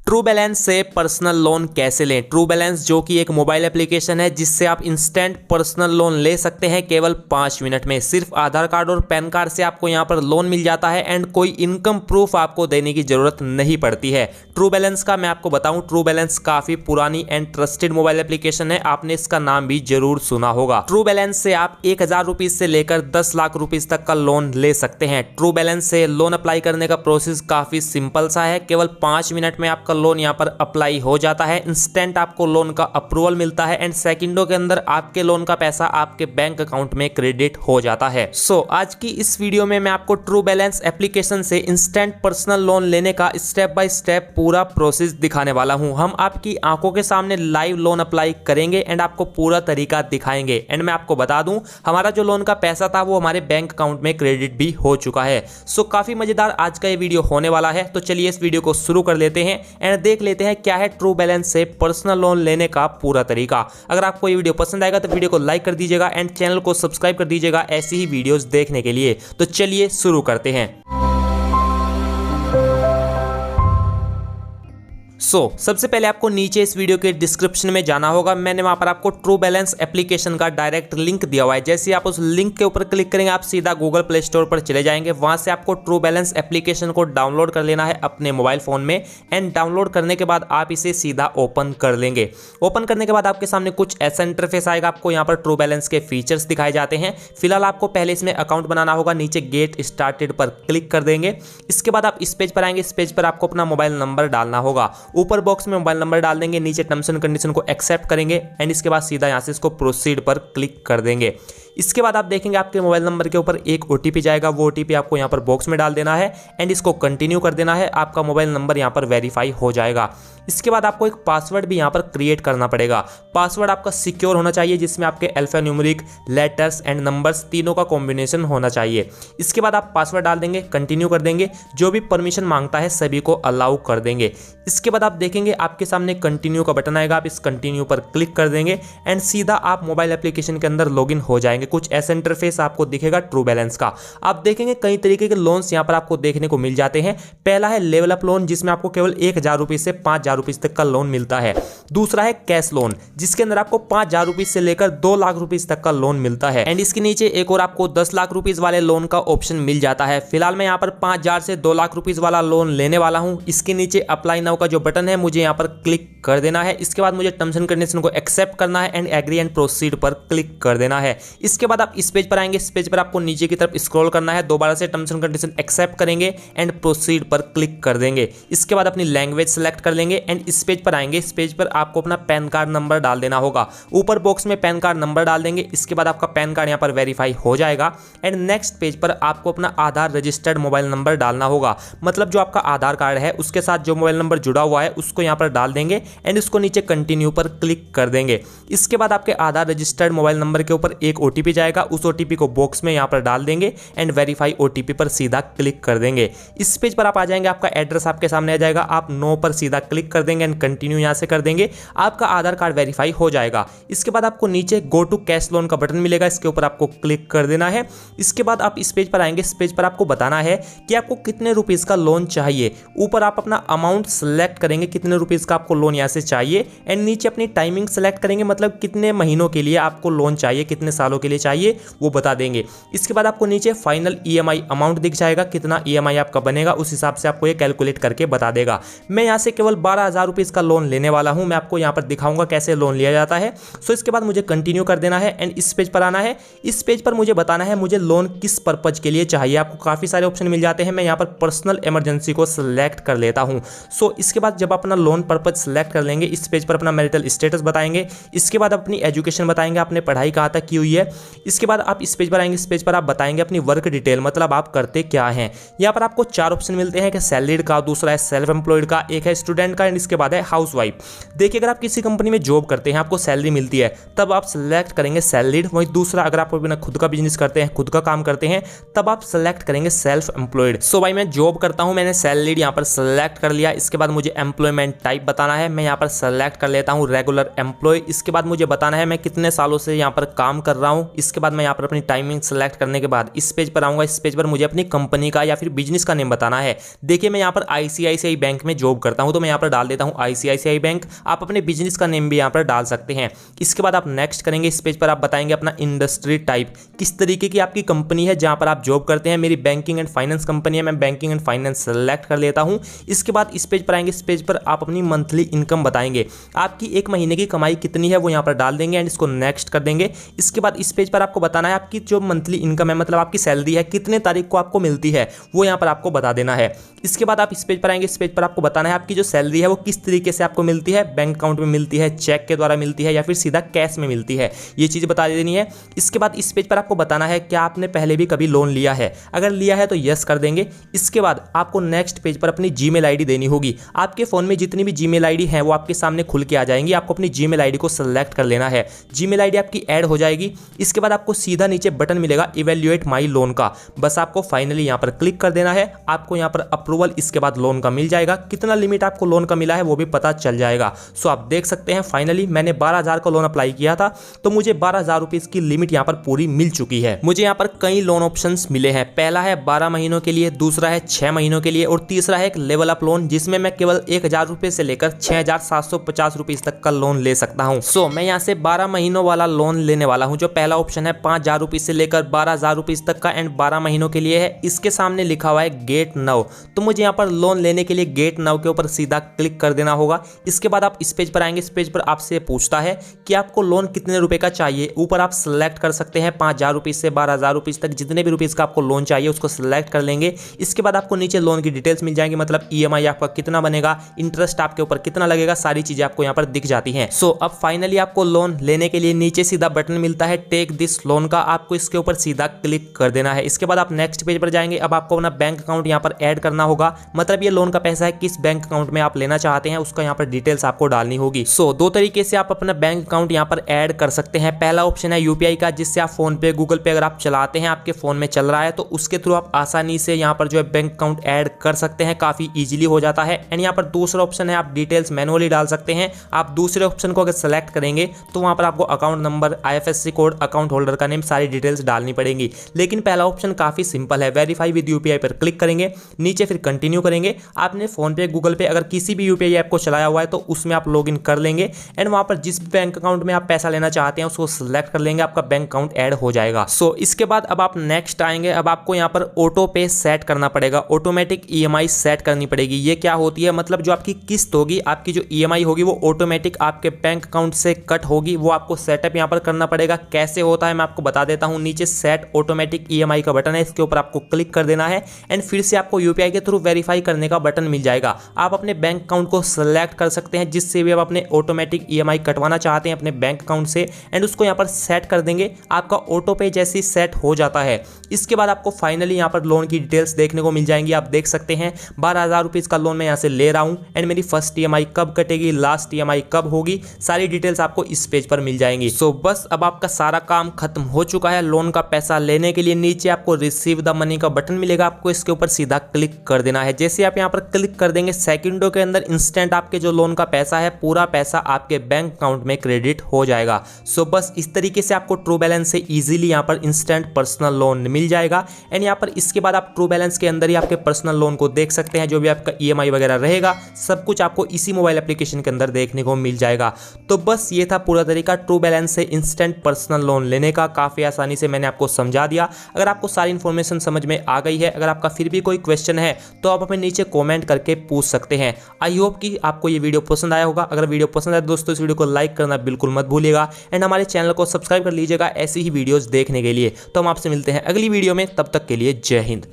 True balance से personal loan कैसे लें। ट्रू बैलेंस जो कि एक मोबाइल एप्लीकेशन है जिससे आप इंस्टेंट पर्सनल लोन ले सकते हैं केवल 5 मिनट में। सिर्फ आधार कार्ड और पैन कार्ड से आपको यहां पर लोन मिल जाता है एंड कोई इनकम प्रूफ आपको देने की जरूरत नहीं पड़ती है। ट्रू बैलेंस का मैं आपको बताऊं, ट्रू बैलेंस काफी पुरानी एंड ट्रस्टेड मोबाइल एप्लीकेशन है, आपने इसका नाम भी जरूर सुना होगा। ट्रू बैलेंस से आप 1000 रुपीज से लेकर 10 लाख रुपीज तक का लोन ले सकते हैं। ट्रू बैलेंस से लोन अप्लाई करने का प्रोसेस काफी सिंपल सा है, केवल 5 मिनट में आपका लोन यहाँ पर अप्लाई हो जाता है। इंस्टेंट आपको लोन का अप्रूवल मिलता है एंड सेकंडों के अंदर आपके लोन का पैसा आपके बैंक अकाउंट में क्रेडिट हो जाता है। आज की इस वीडियो में मैं आपको ट्रू बैलेंस एप्लीकेशन से इंस्टेंट पर्सनल लोन लेने का स्टेप बाय स्टेप पूरा प्रोसेस दिखाने वाला हूं। हम आपकी आंखों के सामने लाइव लोन अप्लाई करेंगे एंड आपको पूरा तरीका दिखाएंगे। एंड मैं आपको बता दूं, हमारा जो लोन का पैसा था वो हमारे बैंक अकाउंट में क्रेडिट भी हो चुका है। काफी मजेदार आज का ये वीडियो होने वाला है, तो चलिए इस वीडियो को शुरू कर लेते हैं एंड देख लेते हैं क्या है ट्रू बैलेंस से पर्सनल लोन लेने का पूरा तरीका। अगर आपको ये वीडियो पसंद आएगा तो वीडियो को लाइक कर दीजिएगा एंड चैनल को सब्सक्राइब कर दीजिएगा ऐसी ही वीडियोस देखने के लिए। तो चलिए शुरू करते हैं। सबसे पहले आपको नीचे इस वीडियो के डिस्क्रिप्शन में जाना होगा। मैंने वहां पर आपको ट्रू बैलेंस एप्लीकेशन का डायरेक्ट लिंक दिया हुआ है। जैसे आप उस लिंक के ऊपर क्लिक करेंगे आप सीधा गूगल प्ले स्टोर पर चले जाएंगे। वहां से आपको ट्रू बैलेंस एप्लीकेशन को डाउनलोड कर लेना है अपने मोबाइल फोन में एंड डाउनलोड करने के बाद आप इसे सीधा ओपन कर लेंगे। ओपन करने के बाद आपके सामने कुछ ऐसा इंटरफेस आएगा। आपको यहाँ पर ट्रू बैलेंस के फीचर्स दिखाए जाते हैं। फिलहाल आपको पहले इसमें अकाउंट बनाना होगा। नीचे गेट स्टार्टेड पर क्लिक कर देंगे। इसके बाद आप इस पेज पर आएंगे। इस पेज पर आपको अपना मोबाइल नंबर डालना होगा। ऊपर बॉक्स में मोबाइल नंबर डाल देंगे, नीचे टर्म्स एंड कंडीशन को एक्सेप्ट करेंगे एंड इसके बाद सीधा यहां से इसको प्रोसीड पर क्लिक कर देंगे। इसके बाद आप देखेंगे आपके मोबाइल नंबर के ऊपर एक ओटीपी जाएगा। वो ओटीपी आपको यहां पर बॉक्स में डाल देना है एंड इसको कंटिन्यू कर देना है। आपका मोबाइल नंबर यहां पर वेरीफाई हो जाएगा। इसके बाद आपको एक पासवर्ड भी यहां पर क्रिएट करना पड़ेगा। पासवर्ड आपका सिक्योर होना चाहिए जिसमें आपके alpha numeric, letters and numbers तीनों का कॉम्बिनेशन होना चाहिए। इसके बाद आप पासवर्ड डाल देंगे, कंटिन्यू कर देंगे। जो भी परमिशन मांगता है सभी को अलाउ कर देंगे। इसके बाद आप देखेंगे आपके सामने कंटिन्यू का बटन आएगा। आप इस कंटिन्यू पर क्लिक कर देंगे एंड सीधा आप मोबाइल एप्लीकेशन के अंदर लॉगिन हो जाएंगे। कुछ ऐसा इंटरफेस आपको दिखेगा ट्रू बैलेंस का। आप देखेंगे कई तरीके के लोन्स यहां पर आपको देखने को मिल जाते हैं। पहला है लेवल अप लोन जिसमें आपको केवल 1000 रुपए से 5000 रुपए तक का लोन मिलता है। दूसरा है कैश लोन जिसके अंदर आपको 5000 रुपए से लेकर 2 लाख रुपए तक का लोन मिलता है एंड इसके नीचे एक और आपको 10 लाख रुपए वाले लोन का ऑप्शन मिल जाता है। फिलहाल मैं यहां पर 5000 से 2 लाख रुपए वाला लोन लेने वाला हूं। इसके नीचे अप्लाई नाउ का जो बटन है मुझे यहां पर क्लिक कर देना है। इसके बाद मुझे टर्म्स एंड कंडीशन को एक्सेप्ट करना है एंड एग्री एंड प्रोसीड पर क्लिक कर देना है। इसके बाद आप इस पेज पर आएंगे। इस पेज पर आपको नीचे की तरफ स्क्रॉल करना है। दोबारा से टर्म्स एंड कंडीशन एक्सेप्ट करेंगे एंड प्रोसीड पर क्लिक कर देंगे। इसके बाद अपनी लैंग्वेज सेलेक्ट कर लेंगे एंड इस पेज पर आएंगे। इस पेज पर आपको अपना पैन कार्ड नंबर डाल देना होगा। ऊपर बॉक्स में पैन कार्ड नंबर डाल देंगे। इसके बाद आपका पैन कार्ड यहां पर वेरीफाई हो जाएगा एंड नेक्स्ट पेज पर आपको अपना आधार रजिस्टर्ड मोबाइल नंबर डालना होगा। मतलब जो आपका आधार कार्ड है उसके साथ जो मोबाइल नंबर जुड़ा हुआ है उसको यहां पर डाल देंगे एंड इसको नीचे कंटिन्यू पर क्लिक कर देंगे। इसके बाद आपके आधार रजिस्टर्ड मोबाइल नंबर के ऊपर एक ओटीपी जाएगा। उस ओटीपी को बॉक्स में यहां पर डाल देंगे एंड वेरीफाई ओटीपी पर सीधा क्लिक कर देंगे। इस पेज पर आप आ जाएंगे। आपका एड्रेस आपके सामने आ जाएगा। आप नो पर सीधा क्लिक कर देंगे एंड कंटिन्यू यहां से कर देंगे। आपका आधार कार्ड वेरीफाई हो जाएगा। इसके बाद आपको नीचे गो टू कैश लोन का बटन मिलेगा। इसके ऊपर आपको क्लिक कर देना है। इसके बाद आप इस पेज पर आएंगे। इस पेज पर आपको बताना है कि आपको कितने रुपीस का लोन चाहिए। ऊपर आप अपना अमाउंट सेलेक्ट करेंगे, कितने रुपीस का आपको लोन यहां से चाहिए एंड नीचे अपनी टाइमिंग सेलेक्ट करेंगे, मतलब कितने महीनों के लिए आपको लोन चाहिए, कितने सालों के लिए चाहिए वो बता देंगे। इसके बाद आपको नीचे फाइनल ईएमआई अमाउंट दिख जाएगा। कितना ईएमआई आपका बनेगा उस हिसाब से आपको ये कैलकुलेट करके बता देगा। मैं यहां से केवल 12000 रुपीस का लोन लेने वाला हूं। मैं आपको यहां पर दिखाऊंगा कैसे लोन लिया जाता है। इसके बाद मुझे कंटिन्यू कर देना है एंड इस पेज पर आना है। इस पेज पर मुझे बताना है मुझे लोन किस पर्पज के लिए चाहिए। आपको काफी सारे ऑप्शन मिल जाते हैं। मैं यहां पर पर्सनल इमरजेंसी को सिलेक्ट कर लेता हूं। इसके बाद जब अपना लोन पर्पज सिलेक्ट कर लेंगे इस पेज पर अपना मैरिटल स्टेटस बताएंगे। इसके बाद अपनी एजुकेशन बताएंगे, आपने पढ़ाई कहाँ तक की हुई है। इसके बाद आप इस पेज पर आएंगे। इस पेज पर आप बताएंगे अपनी वर्क डिटेल, मतलब आप करते क्या हैं। यहाँ पर आपको 4 ऑप्शन मिलते हैं कि सैलरीड का, दूसरा है सेल्फ एम्प्लॉयड का, एक है स्टूडेंट का एंड इसके बाद है हाउसवाइफ। देखिए अगर आप किसी कंपनी में जॉब करते हैं, आपको सैलरी मिलती है, तब आप सिलेक्ट करेंगे सैलरीड। वहीं दूसरा अगर आप अपना खुद का बिजनेस करते हैं, खुद का काम करते हैं, तब आप सिलेक्ट करेंगे सेल्फ एम्प्लॉयड। भाई मैं जॉब करता हूं, मैंने सैलरीड यहाँ पर सिलेक्ट कर लिया। इसके बाद मुझे एम्प्लॉयमेंट टाइप बताना है। मैं यहाँ पर सिलेक्ट कर लेता हूँ रेगुलर एम्प्लॉय। इसके बाद मुझे बताना है मैं कितने सालों से यहाँ पर काम कर रहा हूँ। हूँ। इसके बाद मैं यहाँ पर अपनी टाइमिंग सेलेक्ट करने के बाद इस पेज पर आऊँगा। इस पेज पर मुझे अपनी कंपनी का या फिर बिजनेस का नेम बताना है। देखिए मैं यहाँ पर आईसीआईसीआई बैंक में जॉब करता हूँ, तो मैं यहाँ पर डाल देता हूँ आईसीआईसीआई बैंक। आप अपने बिजनेस का नेम भी यहाँ पर डाल सकते हैं। इसके बाद आप नेक्स्ट करेंगे। इस पेज पर आप बताएंगे अपना इंडस्ट्री टाइप, किस तरीके की आपकी कंपनी है जहाँ पर आप जॉब करते हैं। मेरी बैंकिंग एंड फाइनेंस कंपनी है, मैं बैंकिंग एंड फाइनेंस सेलेक्ट कर लेता हूँ। इसके बाद इस पेज पर आएंगे। इस पेज पर आप अपनी मंथली इनकम बताएंगे, आपकी एक महीने की कमाई कितनी है वो यहाँ पर डाल देंगे एंड इसको नेक्स्ट कर देंगे। इसके बाद इस पेज पर आपको बताना है आपकी जो मंथली इनकम है, मतलब आपकी सैलरी है, कितने तारीख को आपको मिलती है वो यहाँ पर आपको बता देना है। इसके बाद आप इस पेज पर आएंगे। इस पेज पर आपको बताना है आपकी जो सैलरी है वो किस तरीके से आपको मिलती है, बैंक अकाउंट में मिलती है, चेक के द्वारा मिलती है या फिर सीधा कैश में मिलती है, ये चीज़ बता देनी है। इसके बाद इस पेज पर आपको बताना है क्या आपने पहले भी कभी लोन लिया है, अगर लिया है तो यस कर देंगे। इसके बाद आपको नेक्स्ट पेज पर अपनी जीमेल आईडी देनी होगी। आपके फोन में जितनी भी जीमेल आईडी है वो आपके सामने खुल के आ जाएंगी। आपको अपनी जीमेल आईडी को सेलेक्ट कर लेना है, जीमेल आईडी आपकी ऐड हो जाएगी। इसके बाद आपको सीधा नीचे बटन मिलेगा इवैल्यूएट माई लोन का, बस आपको फाइनली यहाँ पर क्लिक कर देना है। आपको यहाँ पर अप्रूवल इसके बाद लोन का मिल जाएगा, कितना लिमिट आपको लोन का मिला है वो भी पता चल जाएगा। सो आप देख सकते हैं फाइनली मैंने 12,000 का लोन अप्लाई किया था, तो मुझे 12,000 रुपये की लिमिट यहाँ पर पूरी मिल चुकी है। मुझे यहाँ पर कई लोन ऑप्शंस मिले हैं। पहला है 12 महीनों के लिए, दूसरा है 6 महीनों के लिए और तीसरा है एक लेवल अप लोन जिसमें मैं केवल 1,000 रुपये से लेकर 6,750 रुपये तक का लोन ले सकता हूँ। सो मैं यहाँ से 12 महीनों वाला लोन लेने वाला हूँ। जो पहला ऑप्शन है 5,000 रुपये से लेकर 12,000 रुपये तक का एंड 12 महीनों के लिए है। इसके सामने लिखा हुआ है गेट नाउ, तो मुझे यहाँ पर लोन लेने के लिए गेट नाउ के ऊपर सीधा क्लिक कर देना होगा। इसके बाद आप इस पेज पर आएंगे। इस पेज पर आपसे पूछता है कि आपको लोन कितने रुपए का चाहिए। ऊपर आप सिलेक्ट कर सकते हैं 5,000 रुपये से 12,000 रुपये तक, जितने भी रुपीज़ का आपको लोन चाहिए उसको सिलेक्ट कर लेंगे। इसके बाद आपको नीचे लोन की डिटेल्स मिल जाएंगी, मतलब ईएमआई आपका कितना बनेगा, इंटरेस्ट आपके ऊपर कितना लगेगा, सारी चीजें आपको यहाँ पर दिख जाती हैं। सो अब फाइनली आपको लोन लेने के लिए नीचे सीधा बटन मिलता है टेक दिस लोन का, आपको इसके ऊपर सीधा क्लिक कर देना है। इसके बाद आप नेक्स्ट पेज पर जाएंगे। अब आपको अपना बैंक अकाउंट यहाँ पर ऐड करना होगा, मतलब ये लोन का पैसा है किस बैंक अकाउंट में आप लेना चाहते हैं उसका यहाँ पर डिटेल्स आपको डालनी होगी। सो दो तरीके से आप अपना बैंक अकाउंट यहाँ पर ऐड कर सकते हैं। पहला ऑप्शन है यूपीआई का, जिससे आप फोन पे, गूगल पे अगर आप चलाते हैं, आपके फोन में चल रहा है, तो उसके थ्रू आप आसानी से यहाँ पर जो है बैंक अकाउंट ऐड कर सकते हैं, काफी इजीली हो जाता है। एंड यहाँ पर दूसरा ऑप्शन है आप डिटेल्स मैनुअली डाल सकते हैं। आप दूसरे ऑप्शन को अगर सेलेक्ट करेंगे तो वहाँ पर आपको account number, IFSC code, account holder का नेम, सारी डिटेल्स डालनी पड़ेंगी। लेकिन पहला ऑप्शन काफी सिंपल है, वेरीफाई विद यूपीआई पर क्लिक करेंगे, नीचे फिर कंटिन्यू करेंगे। आपने फोन पे, गूगल पे अगर किसी भी यूपीआई ऐप को चलाया हुआ है तो उसमें आप लॉगिन कर लेंगे एंड वहाँ पर जिस बैंक अकाउंट में आप पैसा लेना चाहते हैं उसको सिलेक्ट कर लेंगे, आपका बैंक अकाउंट ऐड हो जाएगा। सो इसके बाद अब आप नेक्स्ट आएंगे। अब आपको यहाँ पर ऑटो पे सेट करना पड़ेगा, ऑटोमेटिक ईएमआई सेट करनी पड़ेगी। ये क्या होती है, मतलब जो आपकी किस्त होगी, आपकी जो ईएमआई होगी वो ऑटोमेटिक आपके बैंक अकाउंट से कट होगी, वो आपको सेटअप यहाँ पर करना पड़ेगा। कैसे होता है मैं आपको बता देता हूँ। नीचे सेट ऑटोमेटिक ईएमआई का बटन है, इसके ऊपर आपको क्लिक कर देना है एंड फिर से आपको यूपीआई के थ्रू वेरीफाई करने का बटन मिल जाएगा। आप अपने बैंक अकाउंट को सिलेक्ट कर सकते हैं जिससे भी आप अपने ऑटोमेटिक ईएमआई कटवाना चाहते हैं अपने बैंक अकाउंट से एंड उसको यहाँ पर सेट कर देंगे। आपका ऑटो पे जैसे सेट हो जाता है, इसके बाद आपको फाइनली यहाँ पर लोन की डिटेल्स देखने को मिल जाएंगी। आप देख सकते हैं 12,000 रुपये का लोन मैं यहाँ से ले रहा हूँ एंड मेरी फर्स्ट ईएमआई कब कटेगी, लास्ट ईएमआई कब होगी, सारी डिटेल्स आपको इस पेज पर मिल जाएंगी। सो बस अब आपका सारा काम खत्म हो चुका है। लोन का पैसा लेने के लिए नीचे आपको रिसीव द मनी का बटन मिलेगा, आपको इसके ऊपर सीधा क्लिक कर देना है। जैसे आप यहाँ पर क्लिक कर देंगे, सेकंडों के अंदर इंस्टेंट आपके जो लोन का पैसा है पूरा पैसा आपके बैंक अकाउंट में क्रेडिट हो जाएगा। सो बस इस तरीके से आपको ट्रू बैलेंस से इजीली यहाँ पर इंस्टेंट पर्सनल लोन मिल जाएगा एंड यहाँ पर इसके बाद आप ट्रू बैलेंस के अंदर ही आपके पर्सनल लोन को देख सकते हैं। जो भी आपका ईएमआई वगैरह रहेगा सब कुछ आपको इसी मोबाइल एप्लीकेशन के अंदर देखने को मिल जाएगा। तो बस ये था पूरा तरीका ट्रू बैलेंस से इंस्टेंट पर्सनल लोन लेने का। काफी आसानी से मैंने आपको समझा दिया। अगर आपको सारी इन्फॉर्मेशन समझ में आ गई है, अगर आपका फिर भी कोई क्वेश्चन है तो आप हमें नीचे कॉमेंट करके पूछ सकते हैं। आई होप कि आपको ये वीडियो पसंद आया होगा। अगर वीडियो पसंद आए दोस्तों इस वीडियो को लाइक करना बिल्कुल मत भूलिएगा एंड हमारे चैनल को सब्सक्राइब कर लीजिएगा ऐसी ही वीडियोस देखने के लिए। तो हम आपसे मिलते हैं अगली वीडियो में, तब तक के लिए जय हिंद।